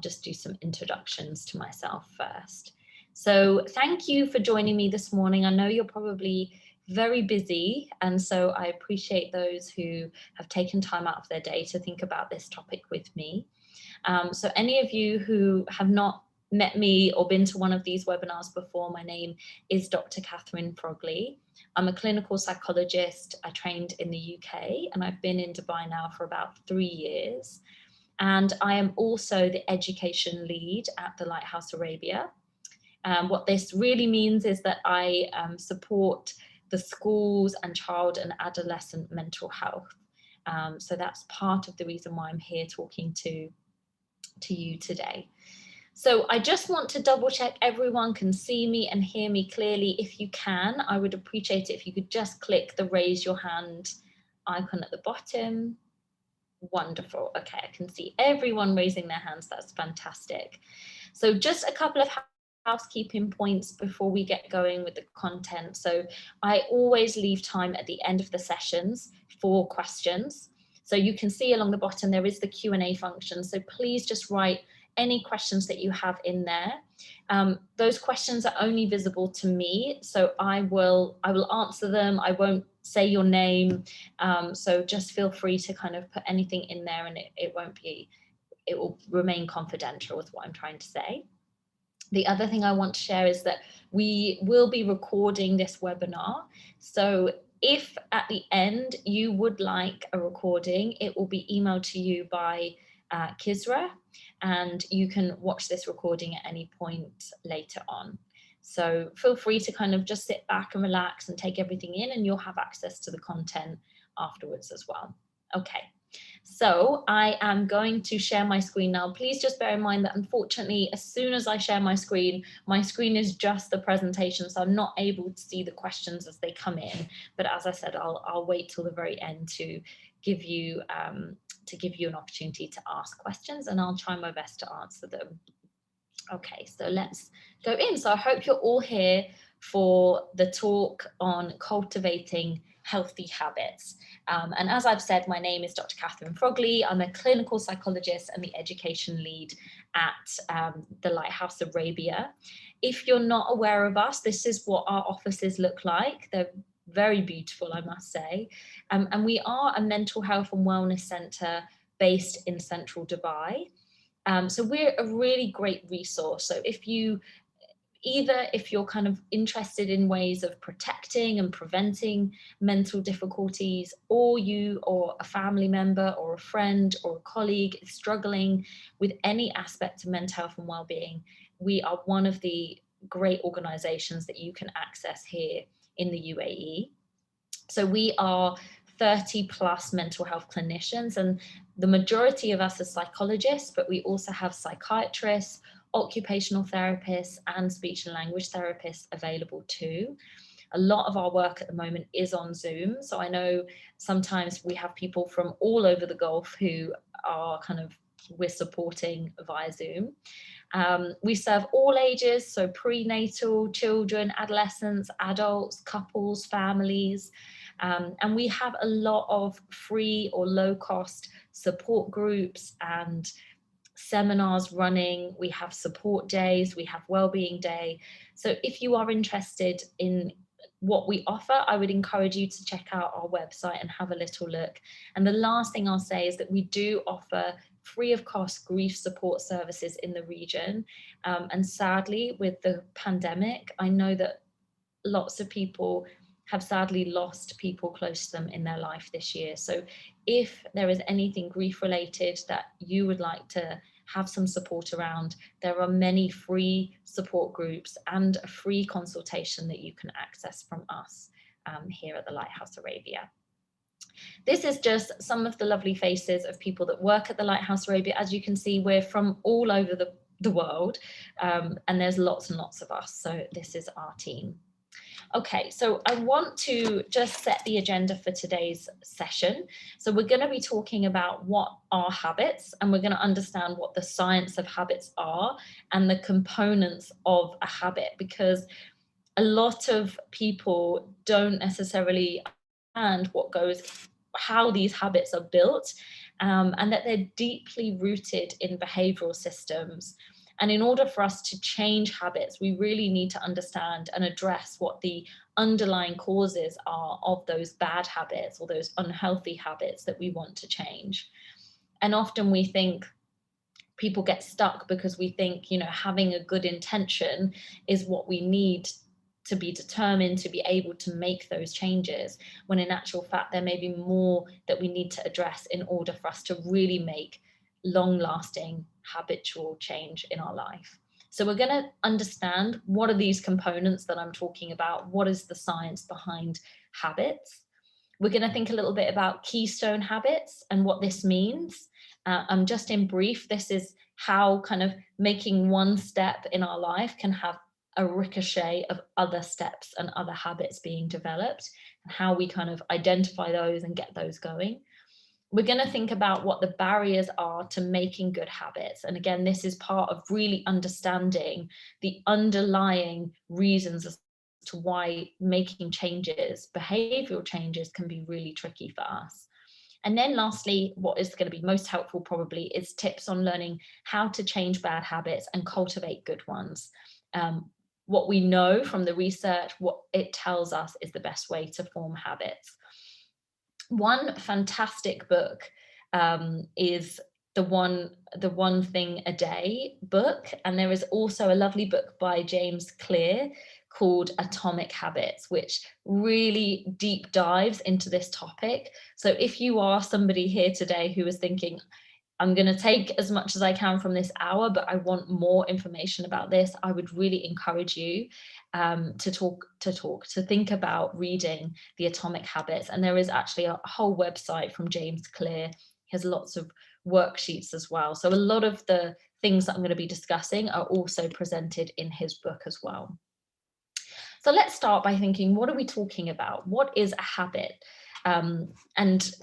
just do some introductions to myself first. So thank you for joining me this morning. I know you're probably very busy, and so I appreciate those who have taken time out of their day to think about this topic with me. So any of you who have not met me or been to one of these webinars before, my name is Dr. Catherine Frogley. I'm a clinical psychologist. I trained in the UK, and I've been in Dubai now for about 3 years. And I am also the education lead at the LightHouse Arabia. What this really means is that I support the schools and child and adolescent mental health. So that's part of the reason why I'm here talking to you today. So I just want to double check everyone can see me and hear me clearly. If you can, I would appreciate it if you could just click the raise your hand icon at the bottom. Wonderful. Okay, I can see everyone raising their hands. That's fantastic. So just a couple of housekeeping points before we get going with the content. So I always leave time at the end of the sessions for questions. So you can see along the bottom there is the Q&A function. So please just write any questions that you have in there. Those questions are only visible to me, so I will answer them. I won't say your name, so just feel free to kind of put anything in there, and it will remain confidential with what I'm trying to say. The other thing I want to share is that we will be recording this webinar. So if at the end you would like a recording, it will be emailed to you by Kisra, and you can watch this recording at any point later on. So feel free to kind of just sit back and relax and take everything in, and you'll have access to the content afterwards as well. Okay. So I am going to share my screen now. Please just bear in mind that unfortunately, as soon as I share my screen is just the presentation, so I'm not able to see the questions as they come in. But as I said, I'll wait till the very end to give you an opportunity to ask questions, and I'll try my best to answer them. Okay, so let's go in. So I hope you're all here for the talk on cultivating healthy habits. And as I've said, my name is Dr. Catherine Frogley. I'm a clinical psychologist and the education lead at the LightHouse Arabia. If you're not aware of us, this is what our offices look like. They're very beautiful, I must say. And we are a mental health and wellness centre based in central Dubai. So we're a really great resource. So if you're kind of interested in ways of protecting and preventing mental difficulties, or you or a family member or a friend or a colleague is struggling with any aspect of mental health and well-being, we are one of the great organizations that you can access here in the UAE. So we are 30 plus mental health clinicians, and the majority of us are psychologists, but we also have psychiatrists, occupational therapists, and speech and language therapists available too. A lot of our work at the moment is on Zoom. So I know sometimes we have people from all over the Gulf who are we're supporting via Zoom. We serve all ages, so prenatal, children, adolescents, adults, couples, families. And we have a lot of free or low cost support groups and seminars running. We have support days, we have wellbeing day. So if you are interested in what we offer, I would encourage you to check out our website and have a little look. And the last thing I'll say is that we do offer free of cost grief support services in the region. And sadly, with the pandemic, I know that lots of people have sadly lost people close to them in their life this year. So if there is anything grief related that you would like to have some support around, there are many free support groups and a free consultation that you can access from us here at the LightHouse Arabia. This is just some of the lovely faces of people that work at the LightHouse Arabia. As you can see, we're from all over the world, and there's lots and lots of us. So this is our team. Okay, so I want to just set the agenda for today's session. So we're going to be talking about what are habits, and we're going to understand what the science of habits are and the components of a habit, because a lot of people don't necessarily understand what goes how these habits are built, and that they're deeply rooted in behavioural systems. And in order for us to change habits, we really need to understand and address what the underlying causes are of those bad habits or those unhealthy habits that we want to change. And often we think, people get stuck because we think, having a good intention is what we need to be determined to be able to make those changes, when in actual fact there may be more that we need to address in order for us to really make long-lasting habitual change in our life. So we're going to understand what are these components that I'm talking about, what is the science behind habits. We're going to think a little bit about keystone habits and what this means. Just in brief, this is how kind of making one step in our life can have a ricochet of other steps and other habits being developed, and how we kind of identify those and get those going. We're going to think about what the barriers are to making good habits. And again, this is part of really understanding the underlying reasons as to why making changes, behavioral changes, can be really tricky for us. And then lastly, what is going to be most helpful probably is tips on learning how to change bad habits and cultivate good ones. What we know from the research, what it tells us is the best way to form habits. One fantastic book is the one thing a day book, and there is also a lovely book by James Clear called Atomic Habits, which really deep dives into this topic. So if you are somebody here today who is thinking, I'm going to take as much as I can from this hour, but I want more information about this, I would really encourage you to think about reading the Atomic Habits. And there is actually a whole website from James Clear. He has lots of worksheets as well. So a lot of the things that I'm going to be discussing are also presented in his book as well. So let's start by thinking, what are we talking about? What is a habit? And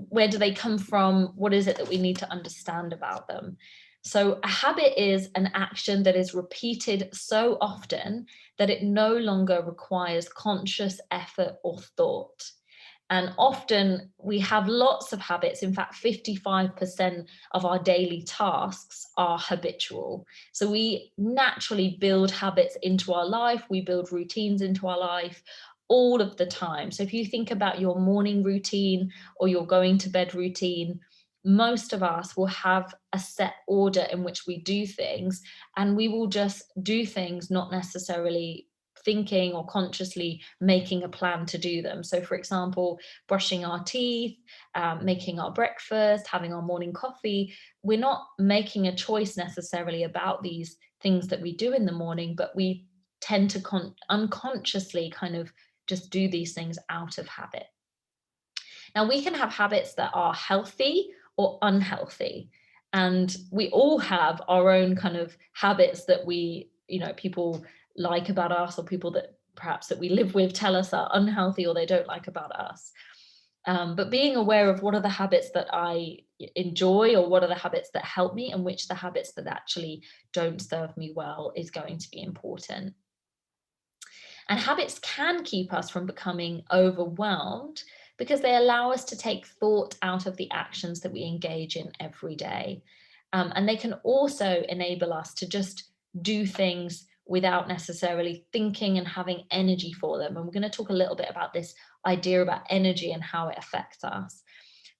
where do they come from? What is it that we need to understand about them? So a habit is an action that is repeated so often that it no longer requires conscious effort or thought. And often we have lots of habits. In fact, 55% of our daily tasks are habitual. So we naturally build habits into our life. We build routines into our life all of the time. So if you think about your morning routine or your going to bed routine, most of us will have a set order in which we do things, and we will just do things not necessarily thinking or consciously making a plan to do them. So for example, brushing our teeth, making our breakfast, having our morning coffee, we're not making a choice necessarily about these things that we do in the morning, but we tend to unconsciously kind of just do these things out of habit. Now, we can have habits that are healthy or unhealthy, and we all have our own kind of habits that we, people like about us, or people that perhaps that we live with tell us are unhealthy or they don't like about us. But being aware of what are the habits that I enjoy, or what are the habits that help me, and which the habits that actually don't serve me well, is going to be important. And habits can keep us from becoming overwhelmed because they allow us to take thought out of the actions that we engage in every day. And they can also enable us to just do things without necessarily thinking and having energy for them. And we're going to talk a little bit about this idea about energy and how it affects us.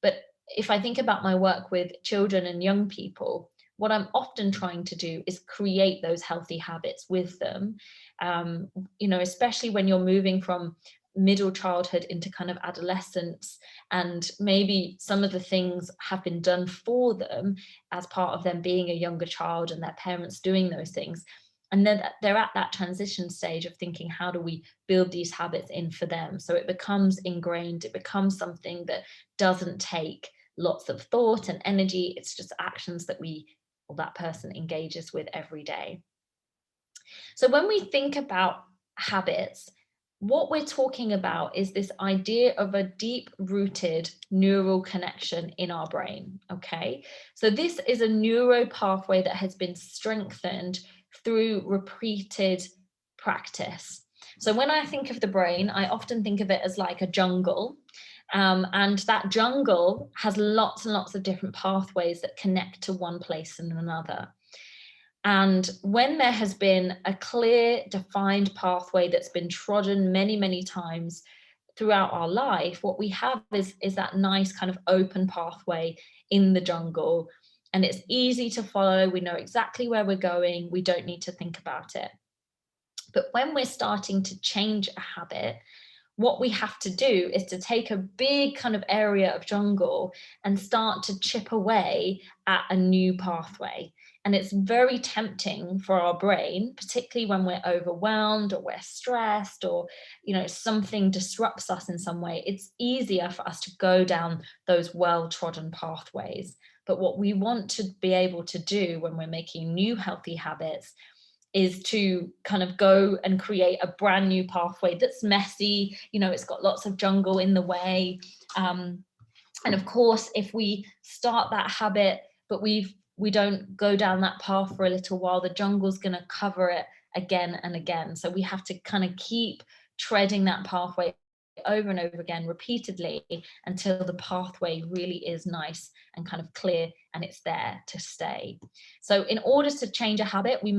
But if I think about my work with children and young people, what I'm often trying to do is create those healthy habits with them, especially when you're moving from middle childhood into kind of adolescence, and maybe some of the things have been done for them as part of them being a younger child and their parents doing those things. And then they're at that transition stage of thinking, how do we build these habits in for them? So it becomes ingrained, it becomes something that doesn't take lots of thought and energy. It's just actions that that person engages with every day. So when we think about habits, what we're talking about is this idea of a deep-rooted neural connection in our brain, okay? So this is a neuro pathway that has been strengthened through repeated practice. So when I think of the brain, I often think of it as like a jungle. And that jungle has lots and lots of different pathways that connect to one place and another. And when there has been a clear, defined pathway that's been trodden many, many times throughout our life, what we have is that nice kind of open pathway in the jungle. And it's easy to follow. We know exactly where we're going. We don't need to think about it. But when we're starting to change a habit, what we have to do is to take a big kind of area of jungle and start to chip away at a new pathway. And it's very tempting for our brain, particularly when we're overwhelmed or we're stressed, or something disrupts us in some way. It's easier for us to go down those well-trodden pathways. But what we want to be able to do when we're making new healthy habits is to kind of go and create a brand new pathway that's messy. It's got lots of jungle in the way. And of course, if we start that habit, but we don't go down that path for a little while, the jungle's going to cover it again and again. So we have to kind of keep treading that pathway over and over again repeatedly until the pathway really is nice and kind of clear and it's there to stay. So in order to change a habit, we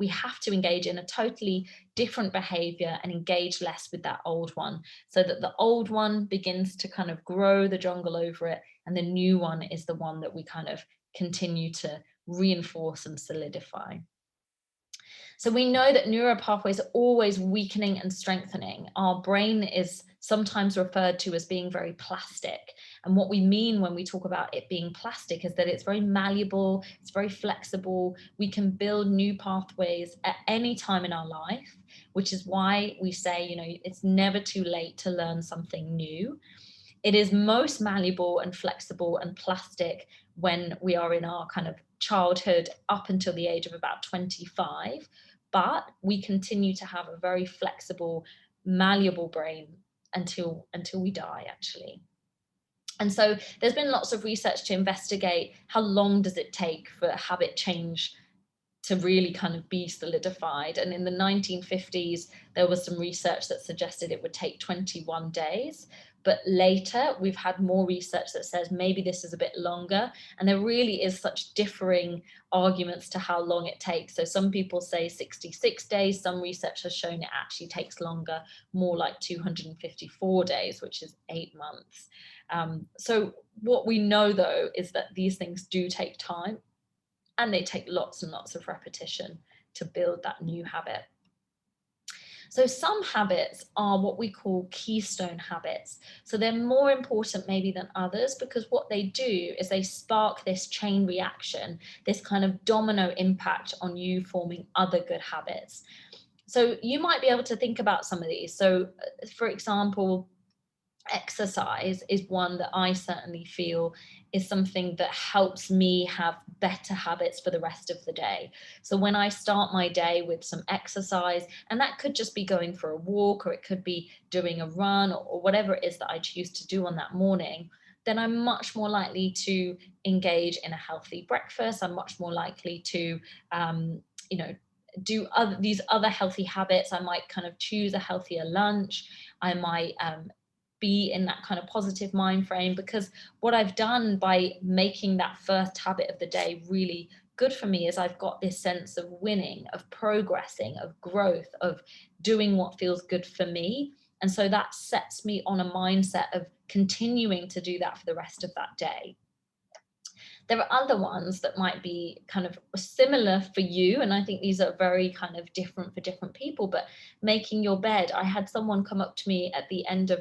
have to engage in a totally different behavior and engage less with that old one, so that the old one begins to kind of grow the jungle over it, and the new one is the one that we kind of continue to reinforce and solidify. So we know that neural pathways are always weakening and strengthening. Our brain is sometimes referred to as being very plastic. And what we mean when we talk about it being plastic is that it's very malleable, it's very flexible. We can build new pathways at any time in our life, which is why we say, it's never too late to learn something new. It is most malleable and flexible and plastic when we are in our kind of childhood up until the age of about 25, but we continue to have a very flexible, malleable brain until we die, actually. And so there's been lots of research to investigate how long does it take for a habit change to really kind of be solidified. And in the 1950s, there was some research that suggested it would take 21 days. But later, we've had more research that says maybe this is a bit longer. And there really is such differing arguments to how long it takes. So some people say 66 days. Some research has shown it actually takes longer, more like 254 days, which is 8 months. So what we know, though, is that these things do take time, and they take lots and lots of repetition to build that new habit. So some habits are what we call keystone habits. So they're more important maybe than others, because what they do is they spark this chain reaction, this kind of domino impact on you forming other good habits. So you might be able to think about some of these. So for example, exercise is one that I certainly feel is something that helps me have better habits for the rest of the day. So when I start my day with some exercise, and that could just be going for a walk, or it could be doing a run, or whatever it is that I choose to do on that morning, then I'm much more likely to engage in a healthy breakfast. I'm much more likely to, do these other healthy habits. I might kind of choose a healthier lunch. I might be in that kind of positive mind frame, because what I've done by making that first habit of the day really good for me is I've got this sense of winning, of progressing, of growth, of doing what feels good for me. And so that sets me on a mindset of continuing to do that for the rest of that day. There are other ones that might be kind of similar for you, and I think these are very kind of different for different people. But making your bed, I had someone come up to me at the end of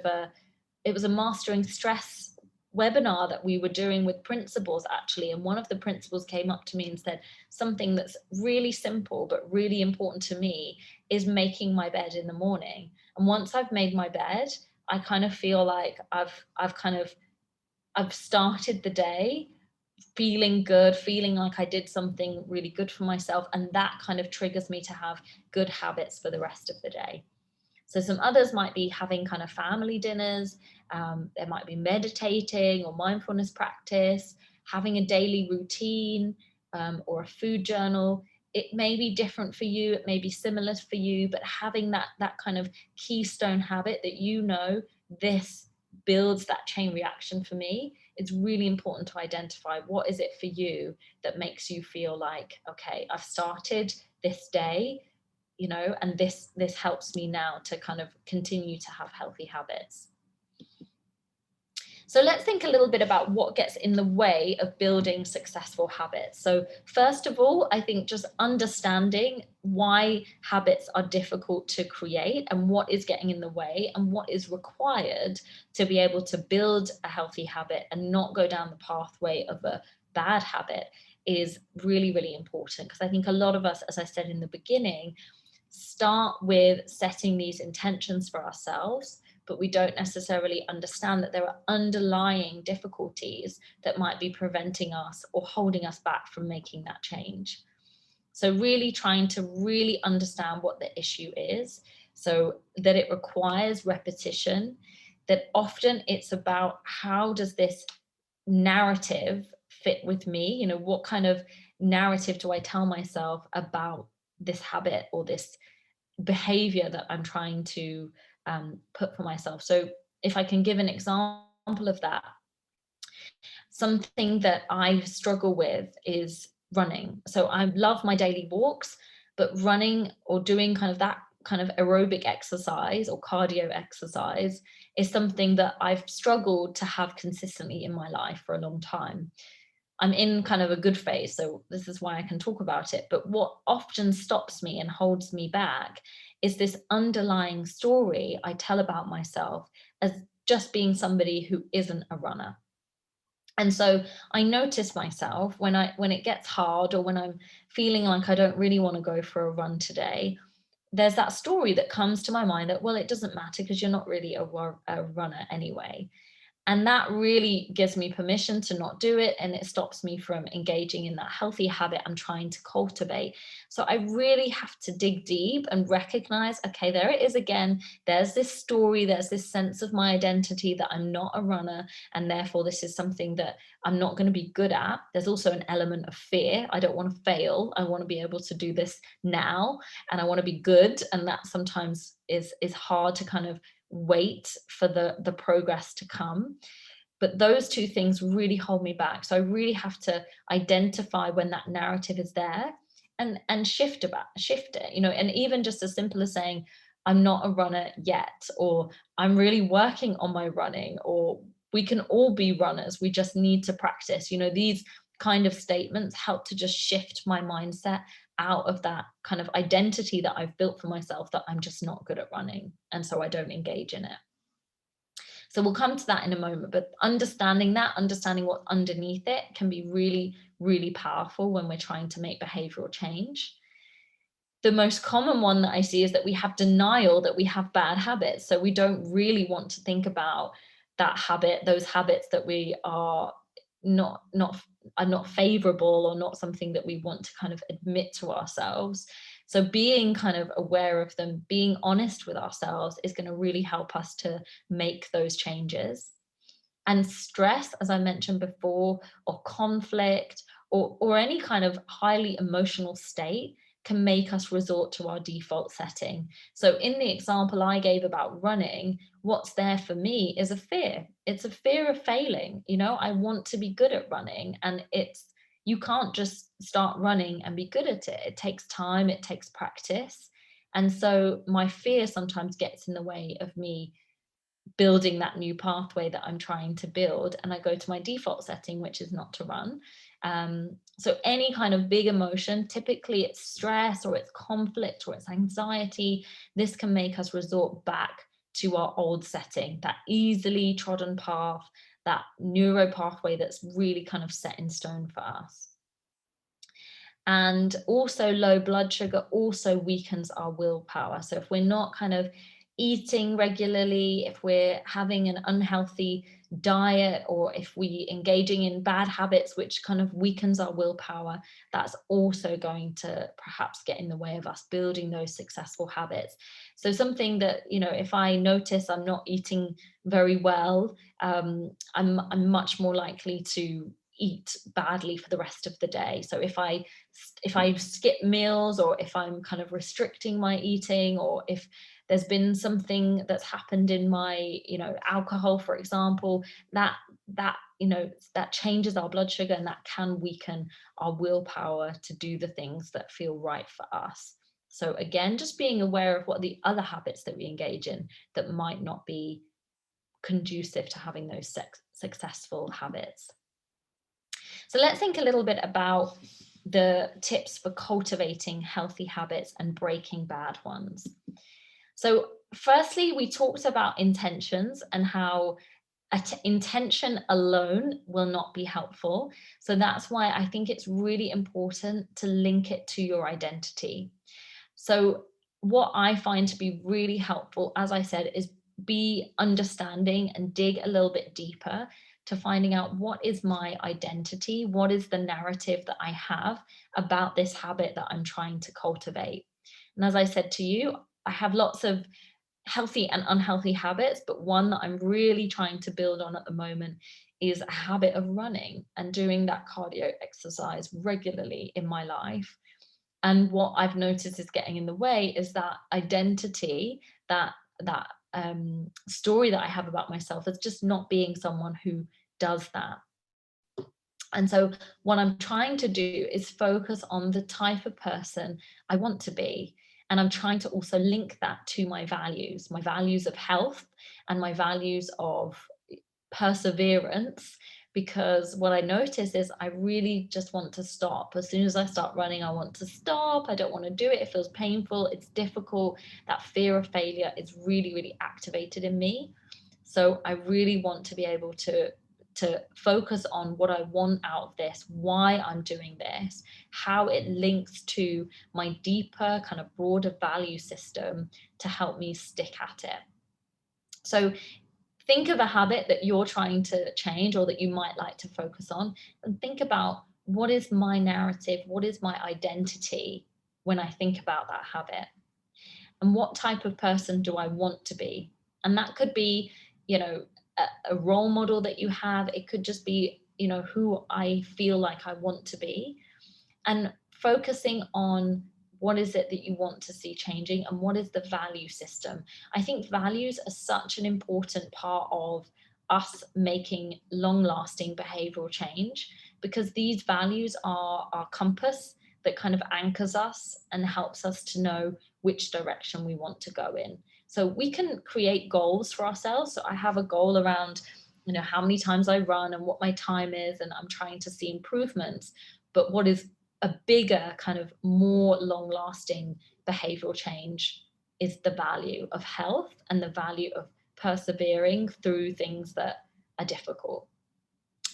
it was a mastering stress webinar that we were doing with principals, actually. And one of the principals came up to me and said, something that's really simple but really important to me is making my bed in the morning. And once I've made my bed, I kind of feel like I've started the day feeling good, feeling like I did something really good for myself. And that kind of triggers me to have good habits for the rest of the day. So some others might be having kind of family dinners. There might be meditating or mindfulness practice, having a daily routine, or a food journal. It may be different for you. It may be similar for you, but having that kind of keystone habit that, this builds that chain reaction for me, it's really important to identify what is it for you that makes you feel like, okay, I've started this day, you know, and this helps me now to kind of continue to have healthy habits. So let's think a little bit about what gets in the way of building successful habits. So first of all, I think just understanding why habits are difficult to create and what is getting in the way and what is required to be able to build a healthy habit and not go down the pathway of a bad habit is really, really important. Because I think a lot of us, as I said in the beginning, start with setting these intentions for ourselves, but we don't necessarily understand that there are underlying difficulties that might be preventing us or holding us back from making that change. So really trying to really understand what the issue is, so that it requires repetition, that often it's about how does this narrative fit with me? You know, what kind of narrative do I tell myself about this habit or this behavior that I'm trying to put for myself? So if I can give an example of that, something that I struggle with is running. So I love my daily walks, but running or doing kind of that kind of aerobic exercise or cardio exercise is something that I've struggled to have consistently in my life for a long time. I'm in kind of a good phase, so this is why I can talk about it. But what often stops me and holds me back is this underlying story I tell about myself as just being somebody who isn't a runner. And so I notice myself when it gets hard or when I'm feeling like I don't really want to go for a run today, there's that story that comes to my mind that, well, it doesn't matter because you're not really a runner anyway. And that really gives me permission to not do it. And it stops me from engaging in that healthy habit I'm trying to cultivate. So I really have to dig deep and recognize, okay, there it is again. There's this story, there's this sense of my identity that I'm not a runner. And therefore, this is something that I'm not going to be good at. There's also an element of fear. I don't want to fail. I want to be able to do this now and I want to be good. And that sometimes is hard to kind of wait for the progress to come. But those two things really hold me back. So I really have to identify when that narrative is there and shift it, you know, and even just as simple as saying, I'm not a runner yet, or I'm really working on my running, or we can all be runners. We just need to practice. You know, these kind of statements help to just shift my mindset out of that kind of identity that I've built for myself that I'm just not good at running. And so I don't engage in it. So we'll come to that in a moment, but understanding what's underneath it can be really, really powerful when we're trying to make behavioral change. The most common one that I see is that we have denial that we have bad habits. So we don't really want to think about that habit, those habits that we are not favorable or not something that we want to kind of admit to ourselves. So being kind of aware of them, being honest with ourselves is going to really help us to make those changes. And stress, as I mentioned before, or conflict, or any kind of highly emotional state can make us resort to our default setting. So in the example I gave about running, what's there for me is a fear. It's a fear of failing. You know, I want to be good at running, and you can't just start running and be good at it. It takes time, it takes practice. And so my fear sometimes gets in the way of me building that new pathway that I'm trying to build, and I go to my default setting, which is not to run. So any kind of big emotion, typically it's stress or it's conflict or it's anxiety, this can make us resort back to our old setting, that easily trodden path, that neuro pathway that's really kind of set in stone for us. And also low blood sugar also weakens our willpower. So if we're not kind of eating regularly, if we're having an unhealthy diet, or if we engaging in bad habits which kind of weakens our willpower, that's also going to perhaps get in the way of us building those successful habits. So something that, you know, if I notice I'm not eating very well, I'm much more likely to eat badly for the rest of the day. So if I skip meals, or if I'm kind of restricting my eating, or if there's been something that's happened in my, alcohol, for example, that that changes our blood sugar, and that can weaken our willpower to do the things that feel right for us. So again, just being aware of what the other habits that we engage in that might not be conducive to having those successful habits. So let's think a little bit about the tips for cultivating healthy habits and breaking bad ones. So firstly, we talked about intentions and how intention alone will not be helpful. So that's why I think it's really important to link it to your identity. So what I find to be really helpful, as I said, is be understanding and dig a little bit deeper to finding out what is my identity, what is the narrative that I have about this habit that I'm trying to cultivate. And as I said to you, I have lots of healthy and unhealthy habits, but one that I'm really trying to build on at the moment is a habit of running and doing that cardio exercise regularly in my life. And what I've noticed is getting in the way is that identity, that story that I have about myself as just not being someone who does that. And so what I'm trying to do is focus on the type of person I want to be. And I'm trying to also link that to my values of health and my values of perseverance, because what I notice is I really just want to stop. As soon as I start running, I want to stop. I don't want to do it. It feels painful. It's difficult. That fear of failure is really, really activated in me. So I really want to be able to focus on what I want out of this, why I'm doing this, how it links to my deeper, kind of broader value system to help me stick at it. So think of a habit that you're trying to change or that you might like to focus on, and think about, what is my narrative? What is my identity when I think about that habit? And what type of person do I want to be? And that could be, a role model that you have. It could just be, who I feel like I want to be. And focusing on what is it that you want to see changing and what is the value system. I think values are such an important part of us making long-lasting behavioral change, because these values are our compass that kind of anchors us and helps us to know which direction we want to go in. So we can create goals for ourselves. So I have a goal around, how many times I run and what my time is, and I'm trying to see improvements. But what is a bigger, kind of more long-lasting behavioral change is the value of health and the value of persevering through things that are difficult.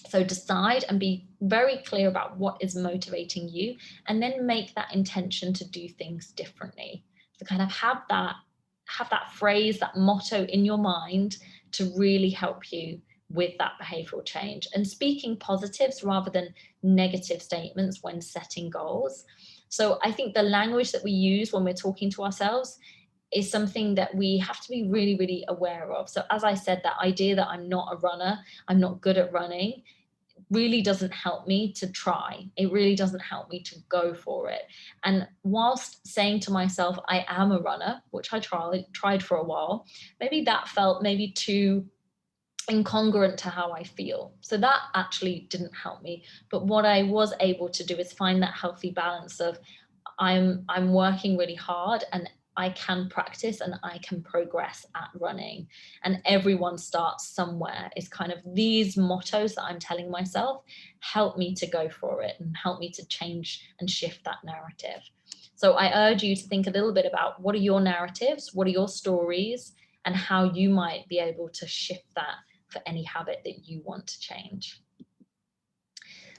So decide and be very clear about what is motivating you, and then make that intention to do things differently. So kind of have that phrase, that motto in your mind to really help you with that behavioral change, and speaking positives rather than negative statements when setting goals. So I think the language that we use when we're talking to ourselves is something that we have to be really, really aware of. So as I said, that idea that I'm not a runner, I'm not good at running, really doesn't help me to try. It really doesn't help me to go for it. And whilst saying to myself, I am a runner, which I tried for a while, maybe that felt maybe too incongruent to how I feel. So that actually didn't help me. But what I was able to do is find that healthy balance of, I'm working really hard and I can practice and I can progress at running. And everyone starts somewhere is kind of these mottos that I'm telling myself help me to go for it and help me to change and shift that narrative. So I urge you to think a little bit about, what are your narratives? What are your stories? And how you might be able to shift that for any habit that you want to change.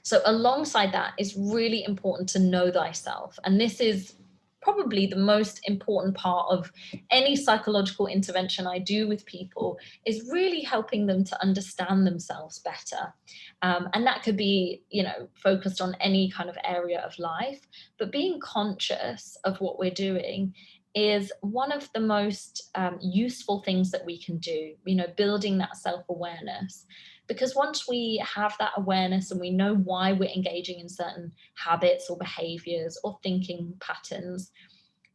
So alongside that, it's really important to know thyself. And this is probably the most important part of any psychological intervention I do with people, is really helping them to understand themselves better. And that could be, focused on any kind of area of life, but being conscious of what we're doing is one of the most useful things that we can do, building that self-awareness. Because once we have that awareness and we know why we're engaging in certain habits or behaviors or thinking patterns,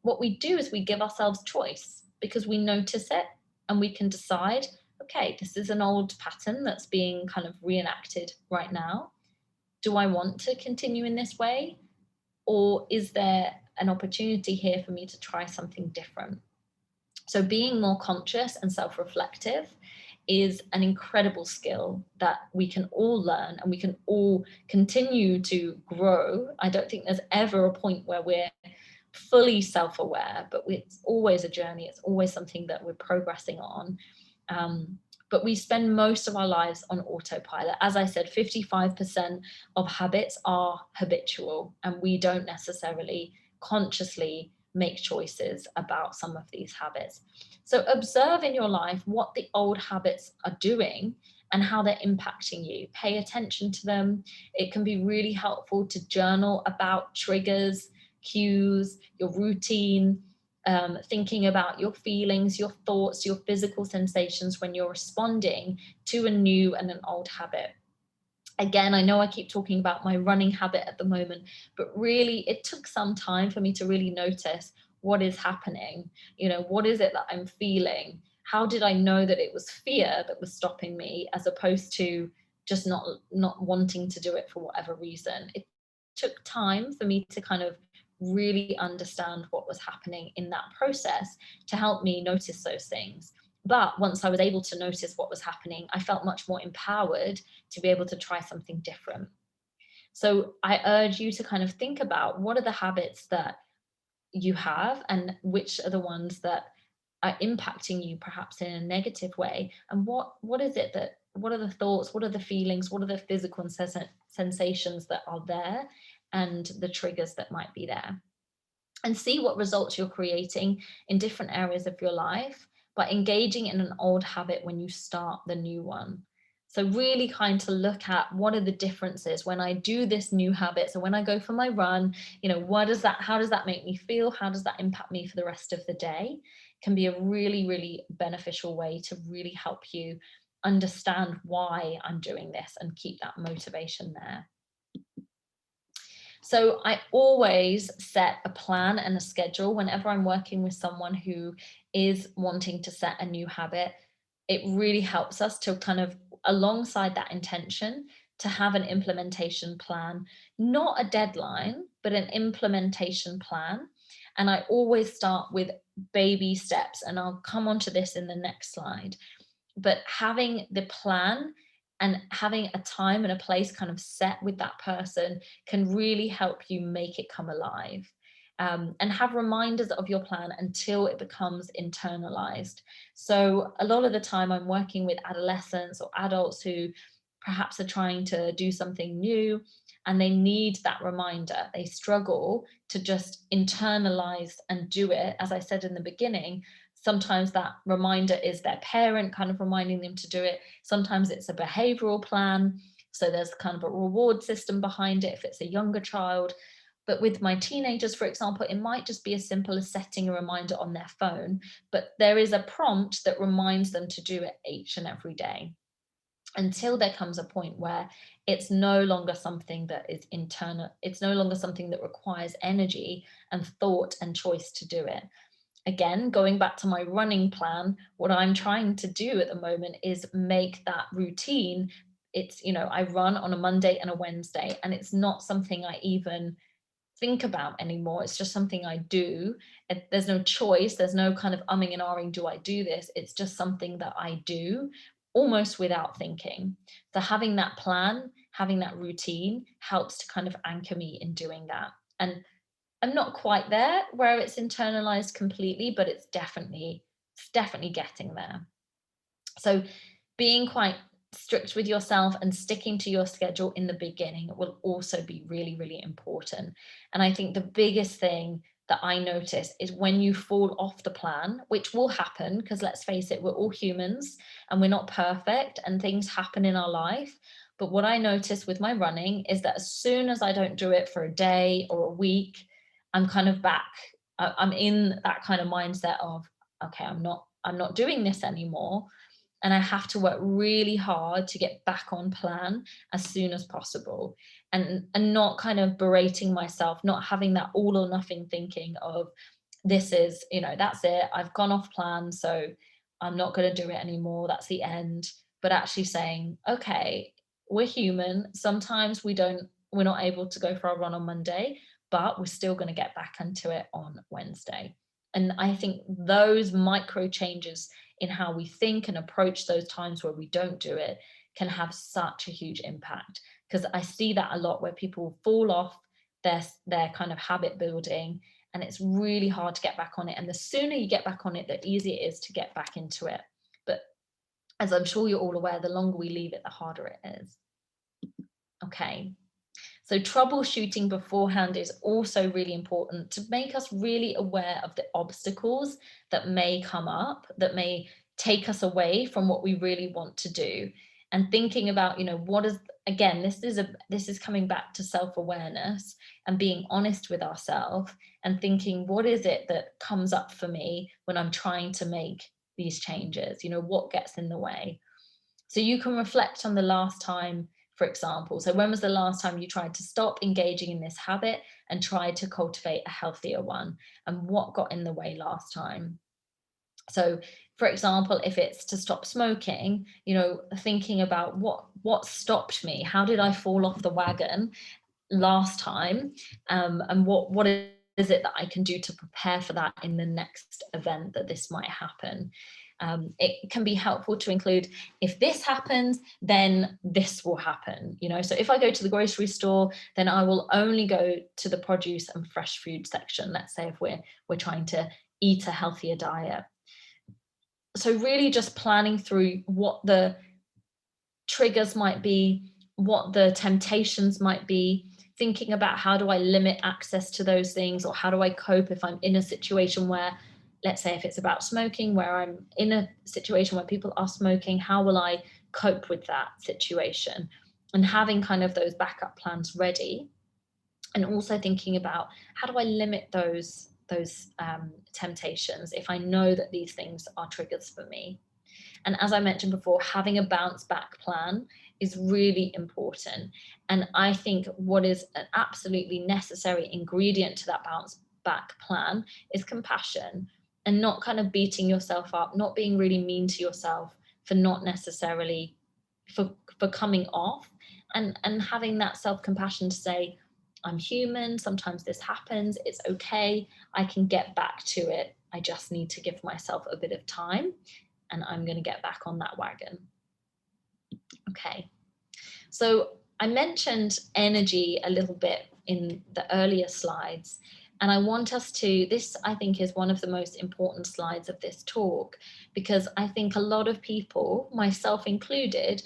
what we do is we give ourselves choice. because we notice it and we can decide, okay, this is an old pattern that's being kind of reenacted right now. Do I want to continue in this way? Or is there an opportunity here for me to try something different? So being more conscious and self-reflective is an incredible skill that we can all learn and we can all continue to grow. I don't think there's ever a point where we're fully self-aware, but it's always a journey. It's always something that we're progressing on. But we spend most of our lives on autopilot. As I said, 55% of habits are habitual, and we don't necessarily consciously make choices about some of these habits. So observe in your life what the old habits are doing and how they're impacting you. Pay attention to them. It can be really helpful to journal about triggers, cues, your routine, thinking about your feelings, your thoughts, your physical sensations when you're responding to a new and an old habit. Again, I know I keep talking about my running habit at the moment, but really it took some time for me to really notice what is happening. You know, what is it that I'm feeling? How did I know that it was fear that was stopping me, as opposed to just not wanting to do it for whatever reason? It took time for me to kind of really understand what was happening in that process to help me notice those things. But once I was able to notice what was happening, I felt much more empowered to be able to try something different. So I urge you to kind of think about, what are the habits that you have and which are the ones that are impacting you perhaps in a negative way, and what is it that, what are the thoughts, what are the feelings, what are the physical sensations that are there, and the triggers that might be there. And see what results you're creating in different areas of your life by engaging in an old habit when you start the new one. So really kind of look at, what are the differences when I do this new habit? So when I go for my run, you know, how does that make me feel? How does that impact me for the rest of the day? It can be a really, really beneficial way to really help you understand why I'm doing this and keep that motivation there. So I always set a plan and a schedule whenever I'm working with someone who is wanting to set a new habit. It really helps us to kind of, alongside that intention, to have an implementation plan, not a deadline, but an implementation plan. And I always start with baby steps, and I'll come onto this in the next slide. But having the plan and having a time and a place kind of set with that person can really help you make it come alive. And have reminders of your plan until it becomes internalized. So a lot of the time I'm working with adolescents or adults who perhaps are trying to do something new, and they need that reminder. They struggle to just internalize and do it. As I said in the beginning, sometimes that reminder is their parent kind of reminding them to do it. Sometimes it's a behavioral plan. So there's kind of a reward system behind it if it's a younger child. But with my teenagers, for example, it might just be as simple as setting a reminder on their phone, but there is a prompt that reminds them to do it each and every day, until there comes a point where it's no longer something that is internal. It's no longer something that requires energy and thought and choice to do it. Again, going back to my running plan, what I'm trying to do at the moment is make that routine. It's, you know, I run on a Monday and a Wednesday, and it's not something I even think about anymore. It's just something I do. There's no choice. There's no kind of umming and ahhing, do I do this? It's just something that I do almost without thinking. So having that plan, having that routine helps to kind of anchor me in doing that. And I'm not quite there where it's internalized completely, but it's definitely getting there. So being quite strict with yourself and sticking to your schedule in the beginning will also be really, really important. And I think the biggest thing that I notice is when you fall off the plan, which will happen, because let's face it, we're all humans and we're not perfect and things happen in our life. But what I notice with my running is that as soon as I don't do it for a day or a week, I'm kind of back. I'm in that kind of mindset of, okay, I'm not doing this anymore. And I have to work really hard to get back on plan as soon as possible, and not kind of berating myself, not having that all or nothing thinking of, this is, that's it. I've gone off plan, so I'm not going to do it anymore. That's the end. But actually saying, okay, we're human. Sometimes we're not able to go for a run on Monday, but we're still going to get back into it on Wednesday. And I think those micro changes in how we think and approach those times where we don't do it can have such a huge impact. Because I see that a lot where people fall off their kind of habit building, and it's really hard to get back on it. And the sooner you get back on it, the easier it is to get back into it. But as I'm sure you're all aware, the longer we leave it, the harder it is. Okay. So troubleshooting beforehand is also really important to make us really aware of the obstacles that may come up, that may take us away from what we really want to do. And thinking about, what is, again, this is coming back to self-awareness and being honest with ourselves and thinking, what is it that comes up for me when I'm trying to make these changes? What gets in the way? So you can reflect on the last time, for example. So when was the last time you tried to stop engaging in this habit and tried to cultivate a healthier one? And what got in the way last time? So, for example, if it's to stop smoking, thinking about what stopped me, how did I fall off the wagon last time, and what is it that I can do to prepare for that in the next event that this might happen. It can be helpful to include, if this happens, then this will happen. So if I go to the grocery store, then I will only go to the produce and fresh food section. Let's say if we're trying to eat a healthier diet. So really just planning through what the triggers might be, what the temptations might be, thinking about how do I limit access to those things, or how do I cope if I'm in a situation where, let's say if it's about smoking, where I'm in a situation where people are smoking, how will I cope with that situation? And having kind of those backup plans ready, and also thinking about how do I limit those temptations if I know that these things are triggers for me. And as I mentioned before, having a bounce back plan is really important. And I think what is an absolutely necessary ingredient to that bounce back plan is compassion, and not kind of beating yourself up, not being really mean to yourself for not necessarily for coming off, and having that self-compassion to say, I'm human, sometimes this happens, it's okay, I can get back to it. I just need to give myself a bit of time, and I'm going to get back on that wagon. Okay, so I mentioned energy a little bit in the earlier slides, and I want us to, this I think is one of the most important slides of this talk, because I think a lot of people, myself included,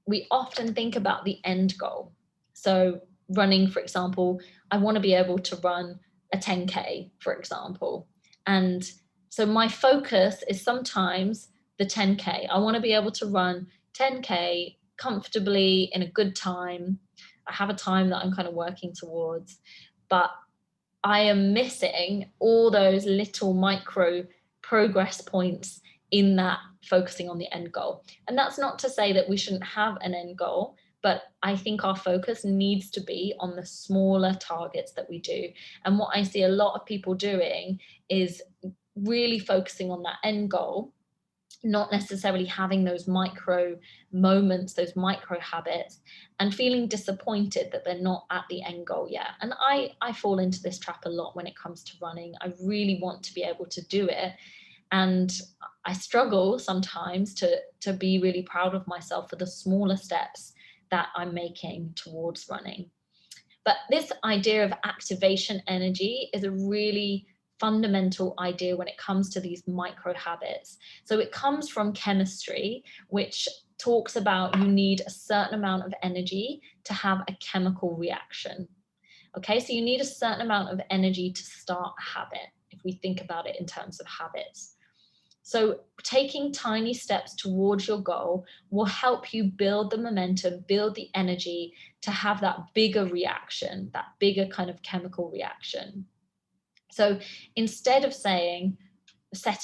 we often think about the end goal. So running, for example, I want to be able to run a 10K, for example. And so my focus is sometimes the 10K. I want to be able to run 10K comfortably in a good time. I have a time that I'm kind of working towards, but I am missing all those little micro progress points in that focusing on the end goal. And that's not to say that we shouldn't have an end goal, but I think our focus needs to be on the smaller targets that we do. And what I see a lot of people doing is really focusing on that end goal, not necessarily having those micro moments, those micro habits, and feeling disappointed that they're not at the end goal yet. And I fall into this trap a lot when it comes to running. I really want to be able to do it, and I struggle sometimes to be really proud of myself for the smaller steps that I'm making towards running. But this idea of activation energy is a really fundamental idea when it comes to these micro habits. So it comes from chemistry, which talks about you need a certain amount of energy to have a chemical reaction. Okay, so you need a certain amount of energy to start a habit, if we think about it in terms of habits. So taking tiny steps towards your goal will help you build the momentum, build the energy to have that bigger reaction, that bigger kind of chemical reaction. So instead of setting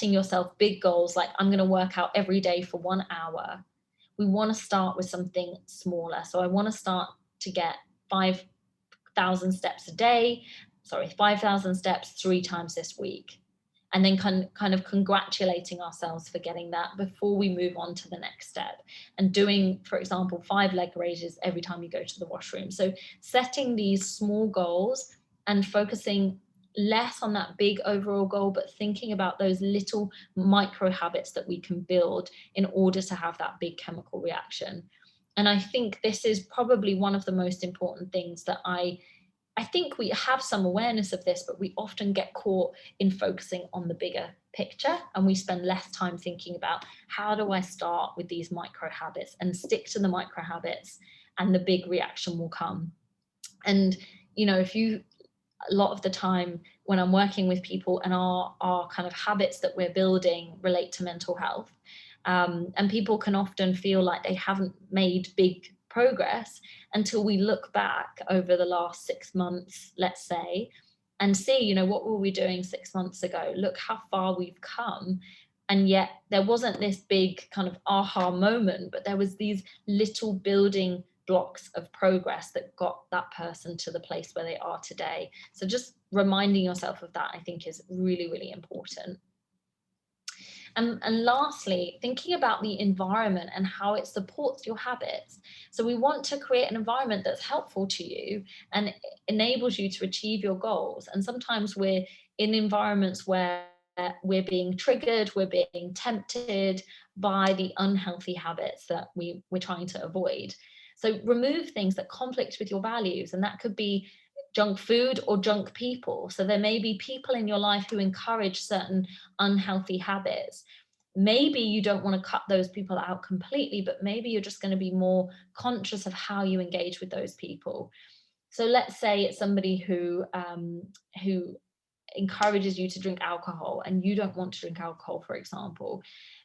yourself big goals like I'm going to work out every day for 1 hour, we want to start with something smaller. So I want to start to get 5,000 steps 3 times this week. and then kind of congratulating ourselves for getting that before we move on to the next step, and doing, for example, 5 leg raises every time you go to the washroom. So setting these small goals and focusing less on that big overall goal, but thinking about those little micro habits that we can build in order to have that big chemical reaction. And I think this is probably one of the most important things that I think we have some awareness of this, but we often get caught in focusing on the bigger picture, and we spend less time thinking about, how do I start with these micro habits and stick to the micro habits, and the big reaction will come. And, you know, a lot of the time when I'm working with people and our kind of habits that we're building relate to mental health, and people can often feel like they haven't made big progress until we look back over the last 6 months, let's say, and see, you know, what were we doing 6 months ago? Look how far we've come. And yet there wasn't this big kind of aha moment, but there was these little building blocks of progress that got that person to the place where they are today. So just reminding yourself of that, I think, is really, really important. And lastly, thinking about the environment and how it supports your habits. So we want to create an environment that's helpful to you and enables you to achieve your goals. And sometimes we're in environments where we're being triggered, we're being tempted by the unhealthy habits that we're trying to avoid. So remove things that conflict with your values, and that could be junk food or junk people. So there may be people in your life who encourage certain unhealthy habits. Maybe you don't want to cut those people out completely, but maybe you're just going to be more conscious of how you engage with those people. So let's say it's somebody who encourages you to drink alcohol and you don't want to drink alcohol, for example,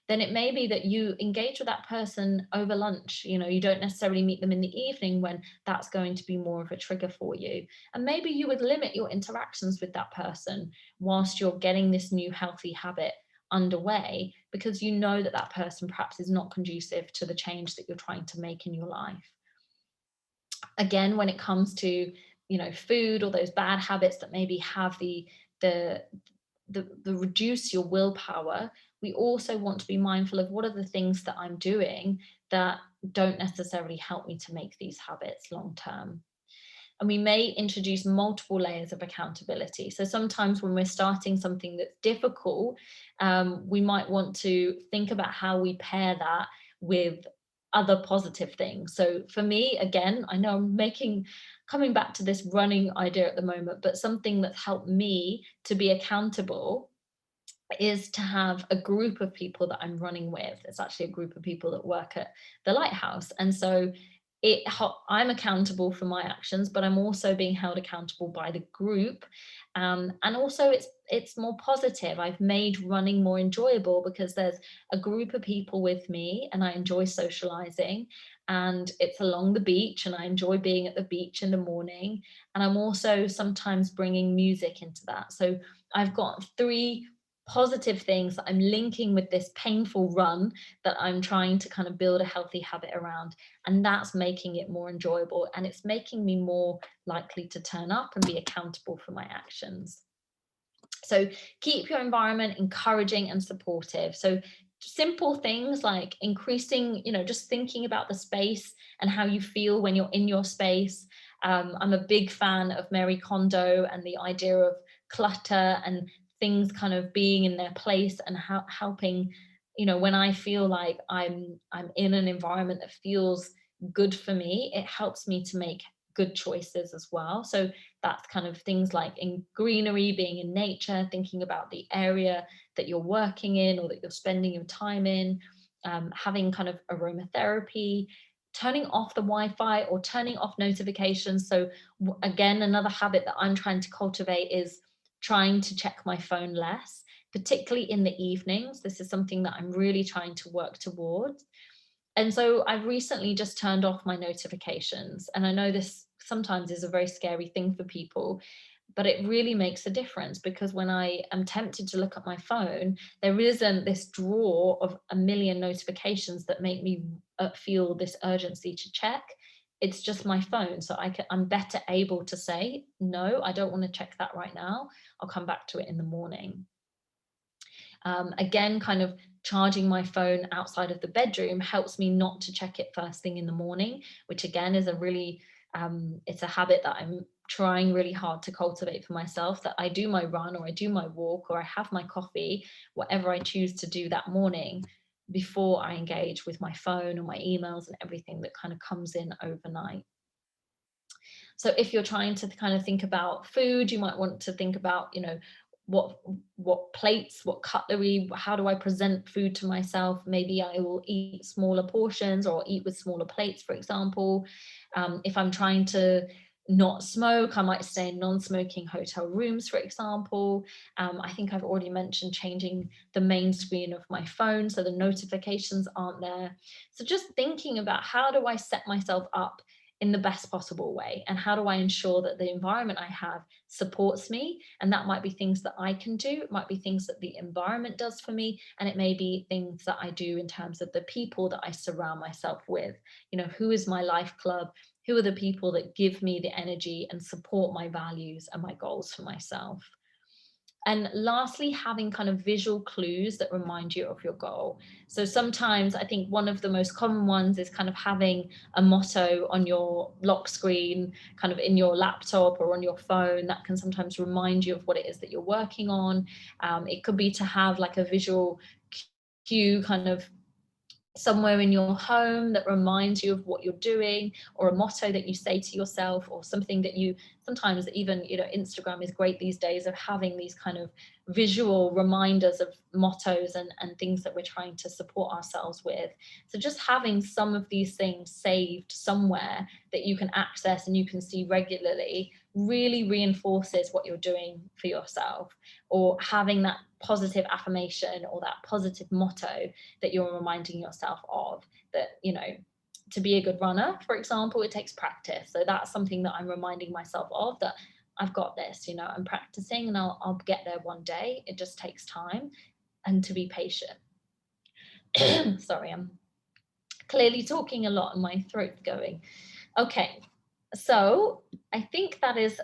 then it may be that you engage with that person over lunch. You know, you don't necessarily meet them in the evening when that's going to be more of a trigger for you. And maybe you would limit your interactions with that person whilst you're getting this new healthy habit underway, because you know that that person perhaps is not conducive to the change that you're trying to make in your life. Again, when it comes to, you know, food or those bad habits that maybe have the reduce your willpower, we also want to be mindful of, what are the things that I'm doing that don't necessarily help me to make these habits long term. And we may introduce multiple layers of accountability. So sometimes when we're starting something that's difficult, we might want to think about how we pair that with other positive things. So for me, again, I know I'm coming back to this running idea at the moment, but something that's helped me to be accountable is to have a group of people that I'm running with. It's actually a group of people that work at the Lighthouse. And so I'm accountable for my actions, but I'm also being held accountable by the group. And also it's more positive. I've made running more enjoyable because there's a group of people with me and I enjoy socializing, and it's along the beach and I enjoy being at the beach in the morning. And I'm also sometimes bringing music into that. So I've got 3 positive things that I'm linking with this painful run that I'm trying to kind of build a healthy habit around. And that's making it more enjoyable, and it's making me more likely to turn up and be accountable for my actions. So keep your environment encouraging and supportive. So simple things like increasing, you know, just thinking about the space and how you feel when you're in your space. I'm a big fan of Mary Kondo and the idea of clutter and things kind of being in their place, and helping, you know, when I feel like I'm in an environment that feels good for me, it helps me to make good choices as well. So that's kind of things like in greenery, being in nature, thinking about the area that you're working in or that you're spending your time in, having kind of aromatherapy, turning off the Wi-Fi or turning off notifications. So again, another habit that I'm trying to cultivate is trying to check my phone less, particularly in the evenings. This is something that I'm really trying to work towards. And so I've recently just turned off my notifications. And I know this sometimes is a very scary thing for people, but it really makes a difference, because when I am tempted to look at my phone, there isn't this draw of a million notifications that make me feel this urgency to check. It's just my phone. So I'm better able to say, no, I don't want to check that right now. I'll come back to it in the morning. Again, kind of charging my phone outside of the bedroom helps me not to check it first thing in the morning, which again is a really, it's a habit that I'm trying really hard to cultivate for myself, that I do my run or I do my walk or I have my coffee, whatever I choose to do that morning, before I engage with my phone or my emails and everything that kind of comes in overnight. So if you're trying to kind of think about food, you might want to think about, you know, what plates, what cutlery, how do I present food to myself? Maybe I will eat smaller portions or eat with smaller plates, for example. If I'm trying to not smoke, I might stay in non-smoking hotel rooms, for example. I think I've already mentioned changing the main screen of my phone so the notifications aren't there. So just thinking about, how do I set myself up in the best possible way, and how do I ensure that the environment I have supports me? And that might be things that I can do, it might be things that the environment does for me, and it may be things that I do in terms of the people that I surround myself with. You know, who is my life club? Who are the people that give me the energy and support my values and my goals for myself? And lastly, having kind of visual clues that remind you of your goal. So sometimes I think one of the most common ones is kind of having a motto on your lock screen, kind of in your laptop or on your phone, that can sometimes remind you of what it is that you're working on. It could be to have like a visual cue kind of somewhere in your home that reminds you of what you're doing, or a motto that you say to yourself, or something that you sometimes even, you know, Instagram is great these days of having these kind of visual reminders of mottos and things that we're trying to support ourselves with. So just having some of these things saved somewhere that you can access and you can see regularly really reinforces what you're doing for yourself, or having that positive affirmation or that positive motto that you're reminding yourself of, that, you know, to be a good runner, for example, it takes practice. So that's something that I'm reminding myself of, that I've got this, you know, I'm practicing and I'll get there one day. It just takes time, and to be patient. Sorry, I'm clearly talking a lot and my throat's going. Okay, so I think that is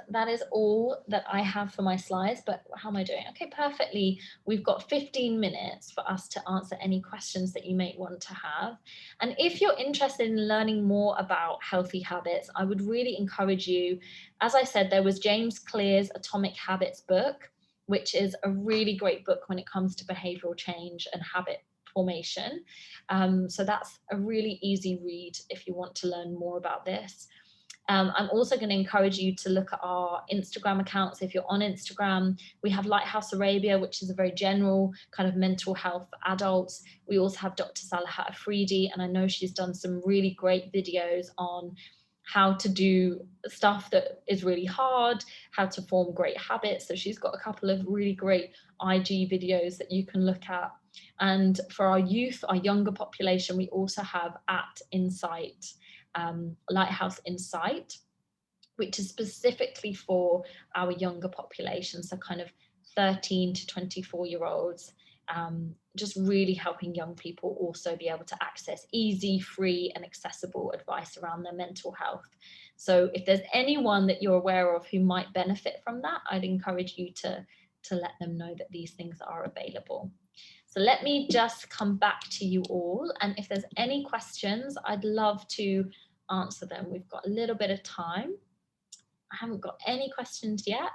all that I have for my slides, but how am I doing? Okay, perfectly. We've got 15 minutes for us to answer any questions that you may want to have. And if you're interested in learning more about healthy habits, I would really encourage you. As I said, there was James Clear's Atomic Habits book, which is a really great book when it comes to behavioral change and habit formation. So that's a really easy read if you want to learn more about this. I'm also going to encourage you to look at our Instagram accounts. If you're on Instagram, we have LightHouse Arabia, which is a very general kind of mental health for adults. We also have Dr. Salaha Afridi, and I know she's done some really great videos on how to do stuff that is really hard, how to form great habits. So she's got a couple of really great IG videos that you can look at. And for our youth, our younger population, we also have @Insight, LightHouse Insight, which is specifically for our younger population, so kind of 13 to 24-year-olds, just really helping young people also be able to access easy, free, and accessible advice around their mental health. So if there's anyone that you're aware of who might benefit from that, I'd encourage you to let them know that these things are available. So let me just come back to you all, and if there's any questions, I'd love to answer them. We've got a little bit of time. I haven't got any questions yet,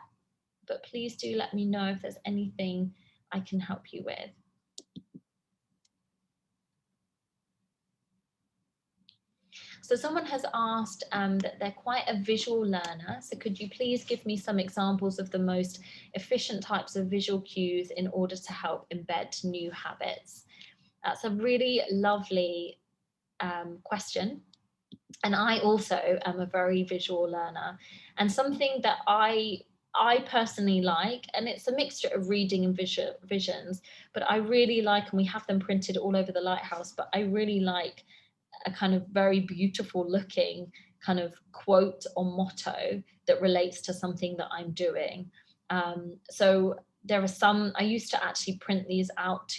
but please do let me know if there's anything I can help you with. So someone has asked that they're quite a visual learner. So could you please give me some examples of the most efficient types of visual cues in order to help embed new habits? That's a really lovely question. And I also am a very visual learner, and something that I personally like, and it's a mixture of reading and visions, but I really like, and we have them printed all over the Lighthouse, but I really like a kind of very beautiful looking kind of quote or motto that relates to something that I'm doing. So there are some, I used to actually print these out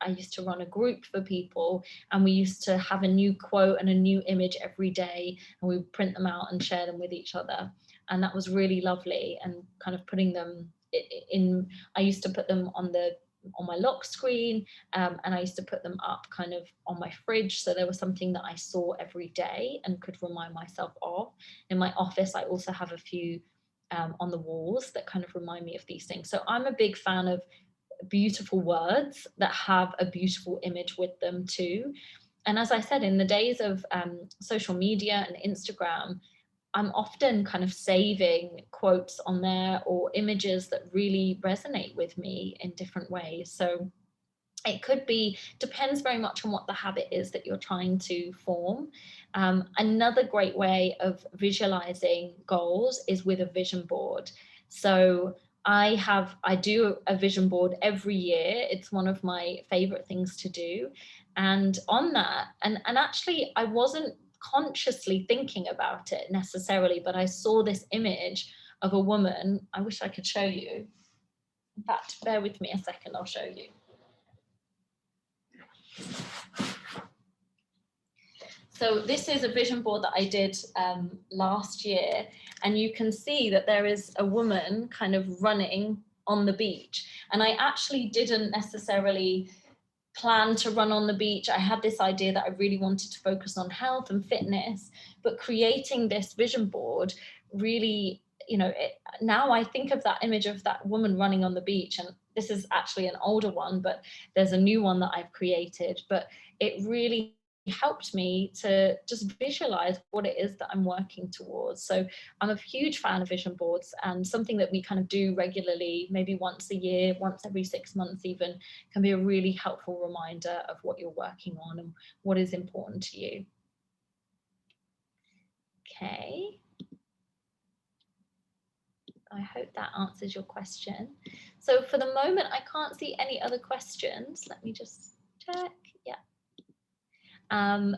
I used to run a group for people, and we used to have a new quote and a new image every day, and we would print them out and share them with each other. And that was really lovely, and kind of putting them in, I used to put them on the on my lock screen, and I used to put them up kind of on my fridge, so there was something that I saw every day and could remind myself of. In my office, I also have a few on the walls that kind of remind me of these things. So I'm a big fan of beautiful words that have a beautiful image with them too. And as I said, in the days of social media and Instagram, I'm often kind of saving quotes on there or images that really resonate with me in different ways. So it could be, depends very much on what the habit is that you're trying to form. Another great way of visualizing goals is with a vision board. So I do a vision board every year. It's one of my favorite things to do. And on that, and actually I wasn't consciously thinking about it necessarily, but I saw this image of a woman. I wish I could show you. In fact, bear with me a second, I'll show you. So this is a vision board that I did last year, and you can see that there is a woman kind of running on the beach. And I actually didn't necessarily plan to run on the beach. I had this idea that I really wanted to focus on health and fitness, but creating this vision board really, now I think of that image of that woman running on the beach, and this is actually an older one, but there's a new one that I've created, but it really helped me to just visualize what it is that I'm working towards. So I'm a huge fan of vision boards, and something that we kind of do regularly, maybe once a year, once every 6 months even, can be a really helpful reminder of what you're working on and what is important to you. Okay. I hope that answers your question. So for the moment, I can't see any other questions. Let me just check. Yeah.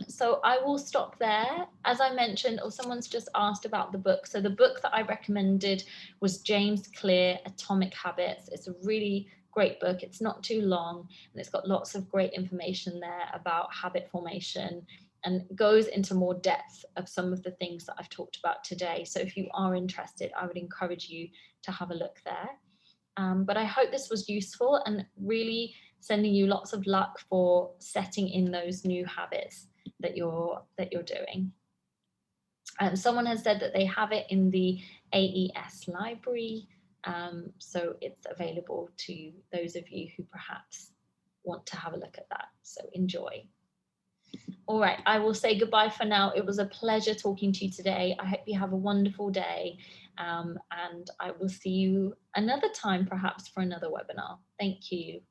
So I will stop there. As I mentioned, or someone's just asked about the book. So the book that I recommended was James Clear, Atomic Habits. It's a really great book. It's not too long, and it's got lots of great information there about habit formation, and goes into more depth of some of the things that I've talked about today. So if you are interested, I would encourage you to have a look there. But I hope this was useful, and really sending you lots of luck for setting in those new habits that you're doing. Someone has said that they have it in the AES library, so it's available to those of you who perhaps want to have a look at that. So enjoy. All right, I will say goodbye for now. It was a pleasure talking to you today. I hope you have a wonderful day, and I will see you another time, perhaps for another webinar. Thank you.